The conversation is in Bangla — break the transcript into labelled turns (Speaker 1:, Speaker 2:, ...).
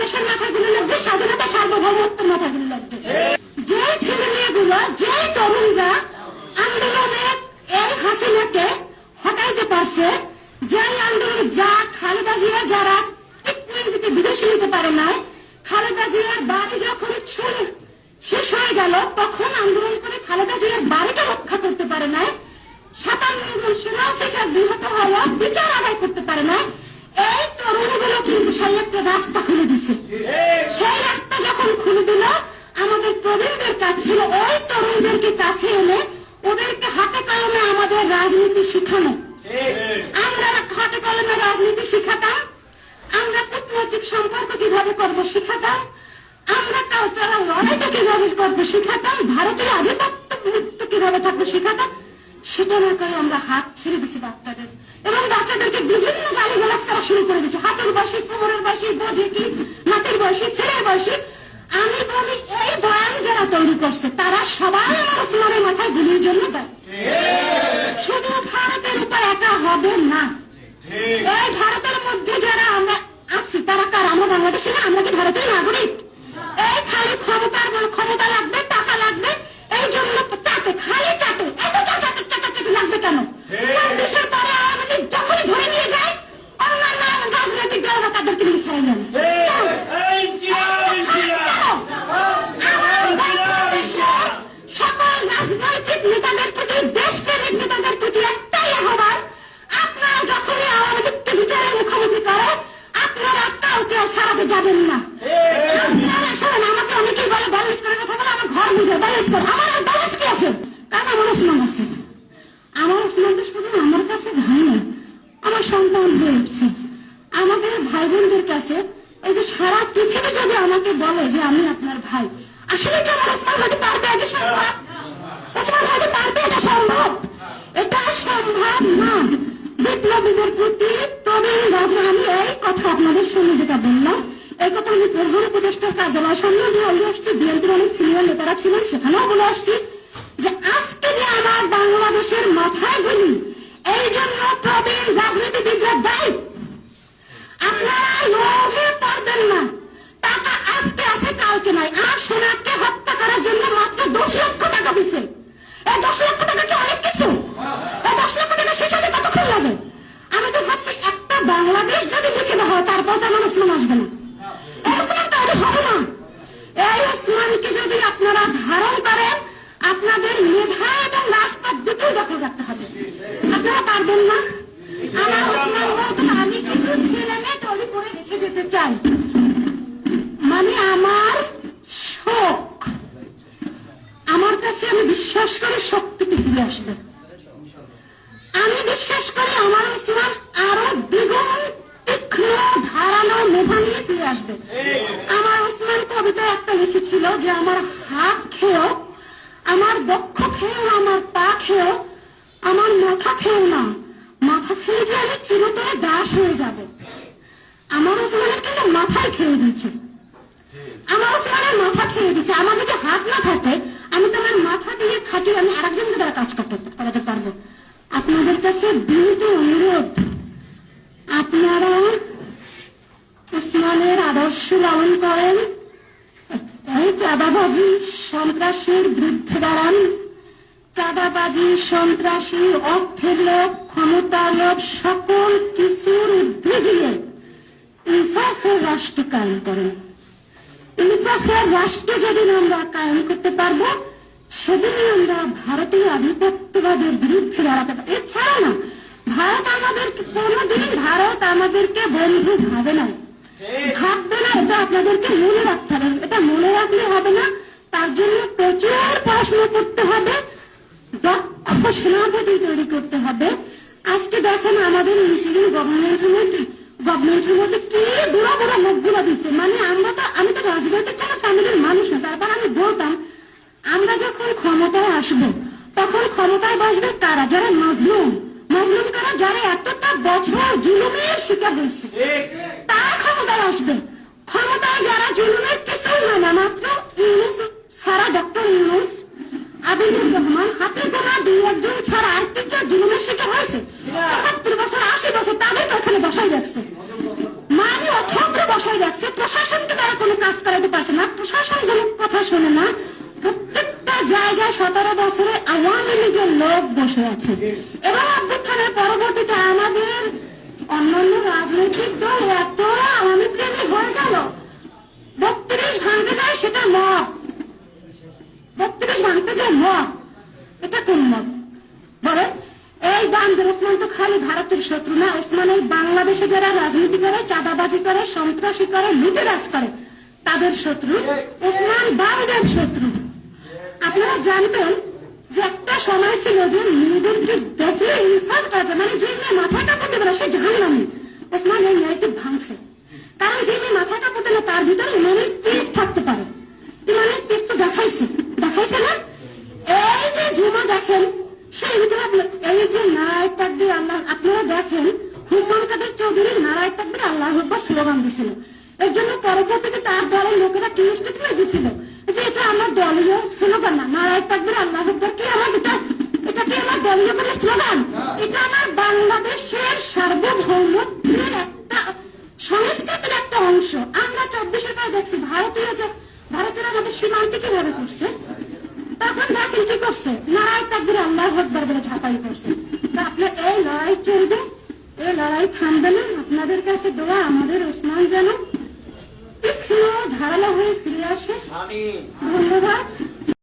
Speaker 1: বাংলাদেশের মাথায় গুলো লাগছে, স্বাধীনতা সার্বভৌমত্বের মাথায় গুলো লাগছে। যে ছেলে মেয়েগুলো, যে তরুণরা আন্দোলনের এই হাসিনাকে হটাইতে পারছে, যে আন্দোলন যা খালেদা জিয়া যারা ট্রিটমেন্ট দিতে বিদেশে নিতে পারে নাই, খালেদা জিয়ার বাড়ি যখন শেষ হয়ে গেল তখন আন্দোলন করে খালেদা জিয়ার বাড়িটা রক্ষা করতে পারে নাই, 57 জন সেনা অফিসার নিহত হওয়া বিচার আদায় করতে পারে নাই। এই তরুণগুলো কিন্তু সেই একটা রাস্তা খুলে দিছে। সেই রাস্তা যখন খুলে দিল, আমাদের প্রবীণদের কাজ ছিল ওই তরুণদেরকে কাছে এনে ওদেরকে হাতে কলমে আমাদের রাজনীতি শিখানো। আমরা হাতে কলমে রাজনীতি শিখাতাম, আমরা কূটনৈতিক সম্পর্ক কিভাবে করবো শিখাতাম, আমরা কালচারাল লড়াইটা কিভাবে করবো শিখাতাম, ভারতীয় আধিপত্য কিভাবে থাকবো শিখাতাম। সেটা না করে আমরা হাত ছেড়ে দিচ্ছি বাচ্চাদের, এবং বাচ্চাদেরকে বিভিন্ন গালিগালাজ করা শুরু করে দিচ্ছে। হাতের বয়সী, কোমরের বয়সী, বোঝে কি, নাতির বয়সী, ছেলের বয়সী। আমি বলি এই বয়ান যারা তৈরি করছে তারা সবাই আমার ওসমানের মাথায় গুলির জন্য দেয়। শুধু ভারতের উপর একা হবে না, এই ভারতের মধ্যে যারা আমরা আছি তারা কার? আমরা বাংলাদেশে না, আমরা কি ভারতের নাগরিক? এই খালি ক্ষমতা লাগবে, টাকা লাগবে, এই জন্য চাটে, খালি চাটে, এত চাটাচাটি লাগবে কেন? 24-এর পরে আওয়ামী লীগ যখনই ধরে নিয়ে যায় অন্যান্য রাজনৈতিক দল তাদেরকে নিয়ে ছাড়াই নেন। সকল রাজনৈতিক নেতাদের প্রতি, দেশপ্রেমিক নেতাদের প্রতি একটাই আহ্বান, আপনারা যখনই আওয়ামী লীগকে বিচারের মুখোমুখি করে আপনারা কাউকে ছাড়াতে যাবেন না। আপনারা শোনেন, আমাকে অনেকেই বলে ব্যালেন্স করে কথা বলে, আমার ঘর বুঝে ব্যালেন্স করে। আমার আর ব্যালেন্স কি আছে? কারণ আমার ওসমান আছে। আমার ওসমান তো শুধু আমার কাছে ভাই না, আমার সন্তান হয়ে উঠছে। আমাদের ভাই বোনদের কাছে এই যে সারা পৃথিবী যদি আমাকে বলে যে আমি আপনার ভাই, আসলে কি আমার ওসমান হতে পারবে? এটা সম্ভব? ওসমান হতে পারবে? এটা সম্ভব? এটা সম্ভব না। বিপ্লবীদের প্রতি প্রবীণ রাজা, আমি এই কথা আপনাদের সঙ্গে যেটা বললাম, এই কথা আমি প্রধান উপদেষ্টার কার্যালয় সামনে বলে আসছি, বিএনপির অনেক সিনিয়র নেতারা ছিলেন সেখানেও বলে আসছি যে আজকে যে আমার বাংলাদেশের মাথায় গুলি, এই জন্য প্রবীণ রাজনীতিবিদরা দায়ী। আপনারা লোভে পারবেন না। টাকা আজকে আছে, কালকে নাই। আর সোনাকে হত্যা করার জন্য মাত্র 10 লক্ষ টাকা দিছে। এই 10 লক্ষ টাকা কি অনেক কিছু? এই 10 লক্ষ টাকা শেষ হতে কতক্ষণ লাগে? আমি তো ভাবছি একটা বাংলাদেশ যদি লিখে দেওয়া হয় তারপর তো আমার ওসমান আসবে না। এই ওসমান তো এটা হবে না। এই ওসমানকে যদি আপনারা ধারণ করেন, আপনাদের মেধা এবং রাজপথ দুটোই দখল রাখতে হবে। আপনারা পারবেন না। আমার ওসমান বলতো আমি কিছু ছেলে মেয়ে তৈরি করে রেখে যেতে চাই, মানে আমার শোক, আমার কাছে আমি বিশ্বাস করি শক্তিতে ফিরে আসবে। আমি বিশ্বাস করি আমার ওসমান আরো দ্বিগুণ তীক্ষ্ণ ধারালো মেধা নিয়ে ফিরে আসবে। আমার ওসমান কবিতায় একটা লিখেছিল যে আমার হাত খেয়েও, আমার বক্ষ খেয়েও, আমার পা খেয়েও, আমার মাথা খেয়েও না, মাথা খেয়ে যে আমি চিরতরে দাস হয়ে যাব। আমার ওসমানের কিন্তু মাথায় খেয়ে দিয়েছে, আমার ওসমানের মাথা খেয়ে দিচ্ছে। আমার যদি হাত না থাকে আমি তো আমার মাথা দিয়ে খাটিয়ে আমি আরেকজনকে দ্বারা কাজ করাতে পারবো। আপনাদের কাছে বিনীত অনুরোধ, আপনারা ওসমানের আদর্শ লালন করেন, এই চাঁদাবাজি সন্ত্রাসীর বিরুদ্ধে দাঁড়ান। চাঁদাবাজি, সন্ত্রাসী, অর্থের লোভ, ক্ষমতার লোভ, সকল কিছুর ঊর্ধ্বে দিয়ে ইনসাফের রাষ্ট্র কায়েম করেন। ইনসাফের রাষ্ট্র যেদিন আমরা কায়েম করতে পারবো, সেদিনই আমরা ভারতীয় আধিপত্যবাদের বিরুদ্ধে দাঁড়াতে পারবো। এছাড়া না, ভারত আমাদেরকে কোনোদিন আমাদেরকে বন্ধু ভাবে না, ভাববে না। এটা আপনাদেরকে মনে রাখতে হবে। এটা মনে রাখলে হবে না, তার জন্য প্রচুর পড়াশোনা করতে হবে, দক্ষ সেনাপতি তৈরি করতে হবে। আজকে দেখেন আমাদের ইন্টারিম গভর্নমেন্টের মধ্যে কি বুড়া বুড়া লোকগুলো দিচ্ছে। মানে আমি তো রাজনৈতিক কোনো ফ্যামিলির মানুষ না, তারপর আমি বলতাম আমরা যখন ক্ষমতায় আসবো তখন ক্ষমতায় বসবে কারা? যারা মাজলুম কারা? যারা এতটা বছর জুলুমের শিকার হয়েছে তারা ক্ষমতায় আসবে। ক্ষমতায় যারা জুলুমের কিছুই হয় না, মাত্র ইউনূস ছাড়া, ডক্টর ইউনূস, আবিদুর রহমান, হাতে গোনা 2-1 ছাড়া আর কি কেউ জুলুমের শিকার হয়েছে? 70 বছর 80 বছর তাদের তো ওখানে বসাই রাখছে। মানে অথব্র বসায় রাখছে, প্রশাসনকে তারা কোনো কাজ করাতে পারছে না, প্রশাসন কোনো কথা শোনে না। প্রত্যেকটা জায়গায় 17 বছরে আওয়ামী লীগের লোক বসে আছে। এবং অভ্যুত্থানের পরবর্তীতে আমাদের অন্যান্য রাজনৈতিক দল এত আওয়ামী প্রেমী হয়ে গেল, 32 ভাঙতে যায় সেটা মত, 32 ভাঙতে যায় মত। এটা কোন মত বলে? এই বান্দার ওসমান তো খালি ভারতের শত্রু না, ওসমান এই বাংলাদেশে যারা রাজনীতি করে, চাঁদাবাজি করে, সন্ত্রাসী করে, লুটেরাজ করে, তাদের শত্রু। ওসমান বাংলার শত্রু। আপনারা জানতেন যে একটা সময় ছিল যে মেয়েদেরকে দেখলে ইনসাল্ট করা যায়, মানে যে মেয়ে মাথায় কাপড় দেবে না সে জাহান্নামী। ওসমান এই ন্যারেটিভ ভাঙছে, কারণ যে মেয়ে মাথায় কাপড় দেবে তার ভিতরে ইমানের তেজ থাকতে পারে। ইমানের তেজ তো দেখাইছে, দেখাইছে না? এই যে ঝুমা দেখেন, সেই ভিতরে এই যে নারায় তাকবীর আল্লাহ, আপনারা দেখেন হুমান কাদের চৌধুরী নারায় তাকবীর আল্লাহ আকবার স্লোগান দিছিল। এর জন্য পরবর্তীতে তার দলের লোকেরা কি স্টেটমেন্ট দিছিল যে এটা আমার দলীয় স্লোগান না, নারায় তাকবীর আল্লাহ আকবার কি আমার এটা কি আমার দলীয় কোনো স্লোগান? এটা আমার বাংলাদেশের সার্বভৌমত্বের একটা সংস্কৃতির একটা অংশ। আমরা 24-এর পরে দেখছি ভারতীয়রা আমাদের সীমান্তে কিভাবে করছে, তখন দেখেন কি করছে, নারায় তাকবীর আল্লাহ আকবার বলে ঝাঁপাই করছে। তো আপনার এই লড়াই চলবে, এই লড়াই থামবে না। আপনাদের কাছে দোয়া আমাদের ওসমান যেন তীক্ষ্ণ ধারালো হয়ে ফিরে আসে। ধন্যবাদ।